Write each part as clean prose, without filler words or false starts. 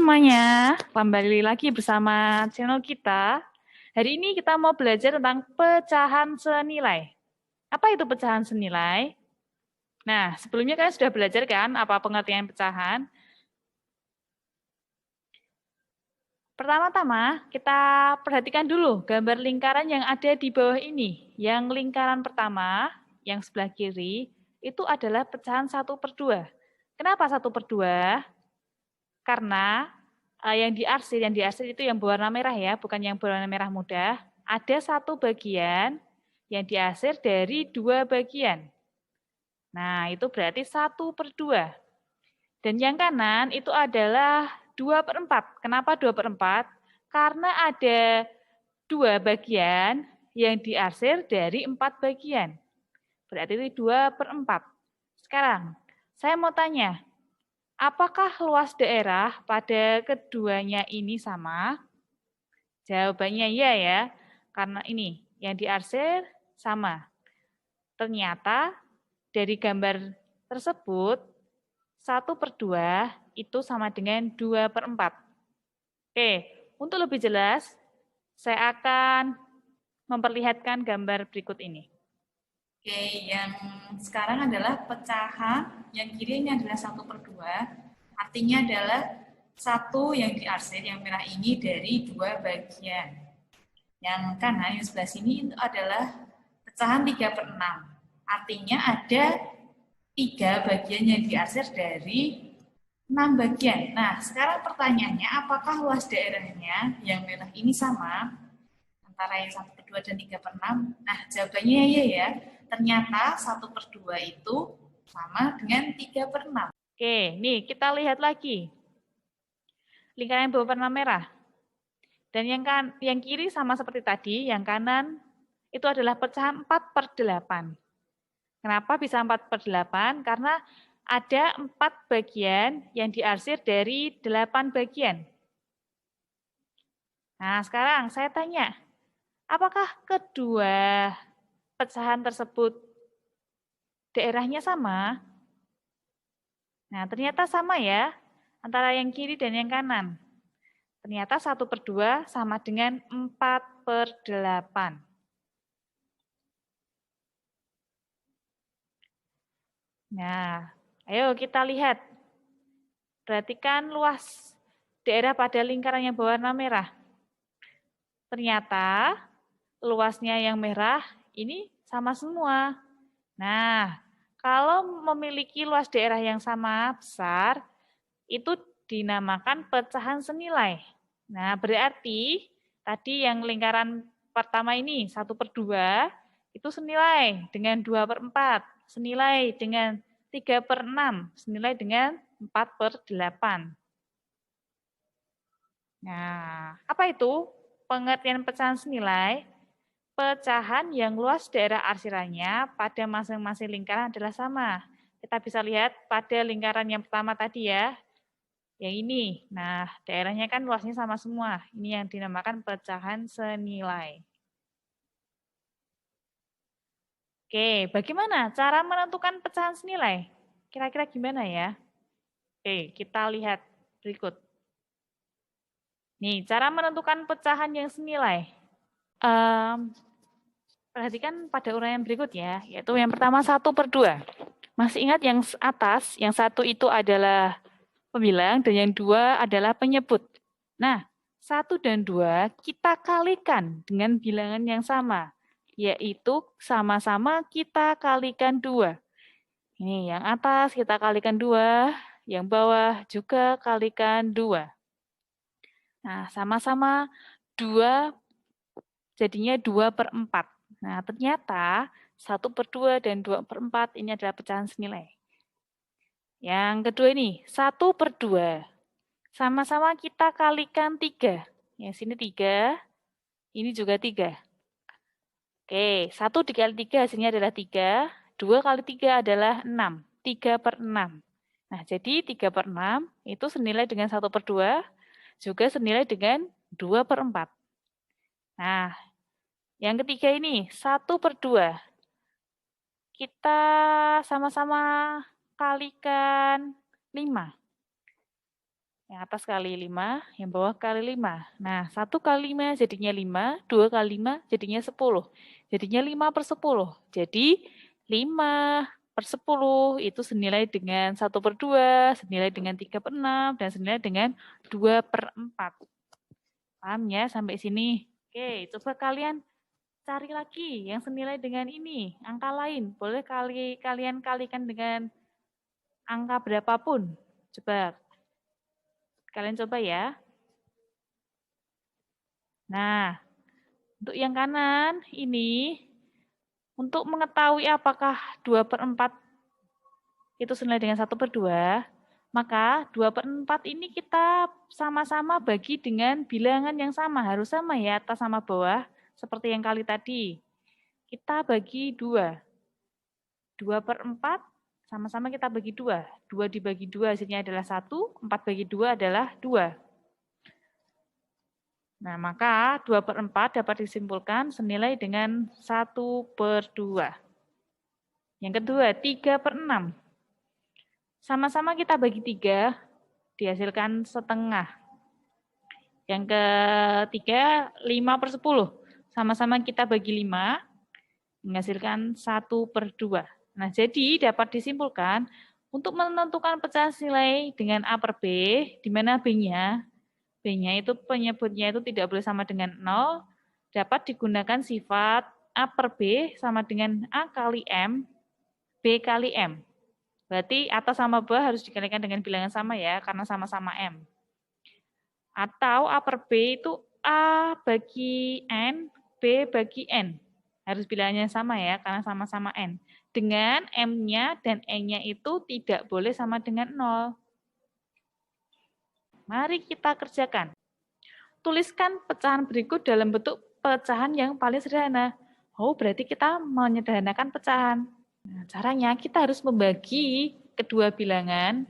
semuanya, kembali lagi bersama channel kita. Hari ini kita mau belajar tentang pecahan senilai. Apa itu pecahan senilai? Nah, sebelumnya kalian sudah belajar kan apa pengertian pecahan? Pertama-tama, kita perhatikan dulu gambar lingkaran yang ada di bawah ini. Yang lingkaran pertama, yang sebelah kiri, itu adalah pecahan 1/2. Kenapa 1/2? Karena yang diarsir itu yang berwarna merah ya, bukan yang berwarna merah muda. Ada satu bagian yang diarsir dari dua bagian. Nah, itu berarti 1/2. Dan yang kanan itu adalah 2/4. Kenapa 2/4? Karena ada dua bagian yang diarsir dari 4 bagian. Berarti itu 2/4. Sekarang, saya mau tanya, apakah luas daerah pada keduanya ini sama? Jawabannya iya ya, karena ini yang diarsir sama. Ternyata dari gambar tersebut 1/2 itu sama dengan 2/4. Oke, untuk lebih jelas saya akan memperlihatkan gambar berikut ini. Oke, yang sekarang adalah pecahan, yang kiri ini adalah 1/2, artinya adalah satu yang diarsir, yang merah ini dari dua bagian. Yang kanan, yang sebelah sini itu adalah pecahan 3/6, artinya ada 3 bagian yang diarsir dari 6 bagian. Nah, sekarang pertanyaannya, apakah luas daerahnya yang merah ini sama antara yang 1/2 dan 3/6? Nah, jawabannya iya ya. Ternyata 1/2 itu sama dengan 3/6. Oke, nih kita lihat lagi. Lingkaran yang berwarna merah. Dan yang kiri sama seperti tadi, yang kanan itu adalah pecahan 4/8. Kenapa bisa 4/8? Karena ada 4 bagian yang diarsir dari 8 bagian. Nah, sekarang saya tanya, apakah kedua pecahan tersebut daerahnya sama? Nah, ternyata sama ya, antara yang kiri dan yang kanan. Ternyata 1/2 sama dengan 4/8. Nah, ayo kita lihat. Perhatikan luas daerah pada lingkaran yang berwarna merah. Ternyata luasnya yang merah ini sama semua. Nah, kalau memiliki luas daerah yang sama besar, itu dinamakan pecahan senilai. Nah, berarti tadi yang lingkaran pertama ini 1/2 itu senilai dengan 2/4, senilai dengan 3/6, senilai dengan 4/8. Nah, apa itu pengertian pecahan senilai? Pecahan yang luas daerah arsirannya pada masing-masing lingkaran adalah sama. Kita bisa lihat pada lingkaran yang pertama tadi ya, yang ini. Nah, daerahnya kan luasnya sama semua. Ini yang dinamakan pecahan senilai. Oke, bagaimana cara menentukan pecahan senilai? Kira-kira gimana ya? Oke, kita lihat berikut. Nih, cara menentukan pecahan yang senilai. Perhatikan pada uraian berikut ya, yaitu yang pertama 1/2. Masih ingat yang atas, yang satu itu adalah pembilang dan yang dua adalah penyebut. Nah, 1 dan 2 kita kalikan dengan bilangan yang sama, yaitu sama-sama kita kalikan 2. Ini yang atas kita kalikan 2, yang bawah juga kalikan 2. Nah, sama-sama 2 jadinya 2/4. Nah, ternyata 1/2 dan 2/4 ini adalah pecahan senilai. Yang kedua ini, 1/2. Sama-sama kita kalikan 3. Yang sini 3, ini juga 3. Oke, 1 dikali 3 hasilnya adalah 3, 2 kali 3 adalah 6, 3/6. Nah, jadi 3/6 itu senilai dengan 1/2, juga senilai dengan 2/4. Nah, yang ketiga ini, 1/2. Kita sama-sama kalikan 5. Yang atas kali 5, yang bawah kali 5. Nah, 1 kali 5 jadinya 5, 2 kali 5 jadinya 10. Jadinya 5/10. Jadi, 5/10 itu senilai dengan 1/2, senilai dengan 3/6, dan senilai dengan 2/4. Paham ya sampai sini? Oke, coba kalian cari lagi yang senilai dengan ini, angka lain. Boleh kalian kalikan dengan angka berapapun. Coba kalian coba ya. Nah, untuk yang kanan ini, untuk mengetahui apakah 2/4 itu senilai dengan 1/2, maka 2/4 ini kita sama-sama bagi dengan bilangan yang sama. Harus sama ya, atas sama bawah, seperti yang kali tadi. Kita bagi 2. 2/4 sama-sama kita bagi 2. 2 dibagi 2 hasilnya adalah 1, 4 bagi 2 adalah 2. Nah, maka 2/4 dapat disimpulkan senilai dengan 1/2. Yang kedua, 3/6. Sama-sama kita bagi 3, dihasilkan setengah. Yang ketiga, 5/10. Sama-sama kita bagi 5, menghasilkan 1/2. Nah, jadi dapat disimpulkan untuk menentukan pecahan nilai dengan A per B, di mana B-nya itu penyebutnya itu tidak boleh sama dengan 0, dapat digunakan sifat A per B sama dengan A kali M, B kali M. Berarti atas sama bawah harus dikalikan dengan bilangan sama ya, karena sama-sama M. Atau A per B itu A bagi N, B bagi N. Harus bilangannya sama ya, karena sama-sama N. Dengan M-nya dan N-nya itu tidak boleh sama dengan 0. Mari kita kerjakan. Tuliskan pecahan berikut dalam bentuk pecahan yang paling sederhana. Oh, berarti kita menyederhanakan pecahan. Nah, caranya kita harus membagi kedua bilangan,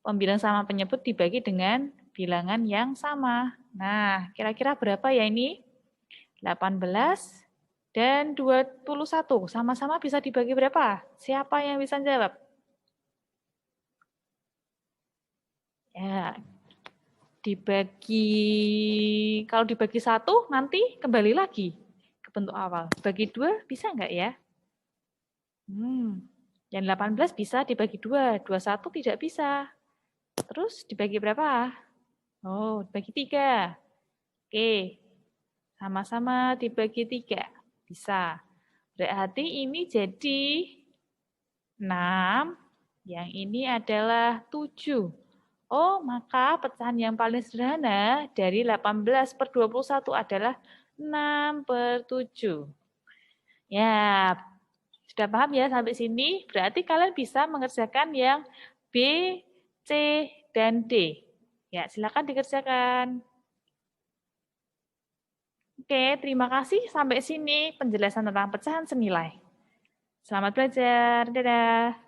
pembilang sama penyebut dibagi dengan bilangan yang sama. Nah, kira-kira berapa ya ini? 18 dan 21. Sama-sama bisa dibagi berapa? Siapa yang bisa jawab? Ya, kalau dibagi 1 nanti kembali lagi ke bentuk awal. Bagi 2 bisa enggak ya? Yang 18 bisa dibagi 2, 21 tidak bisa. Terus dibagi berapa? Oh, dibagi 3. Oke, sama-sama dibagi 3. Bisa. Berarti ini jadi 6, yang ini adalah 7. Oh, maka pecahan yang paling sederhana dari 18/21 adalah 6/7. Ya, sudah paham ya sampai sini? Berarti kalian bisa mengerjakan yang B, C, dan D. Ya, silakan dikerjakan. Oke, terima kasih. Sampai sini penjelasan tentang pecahan senilai. Selamat belajar. Dadah.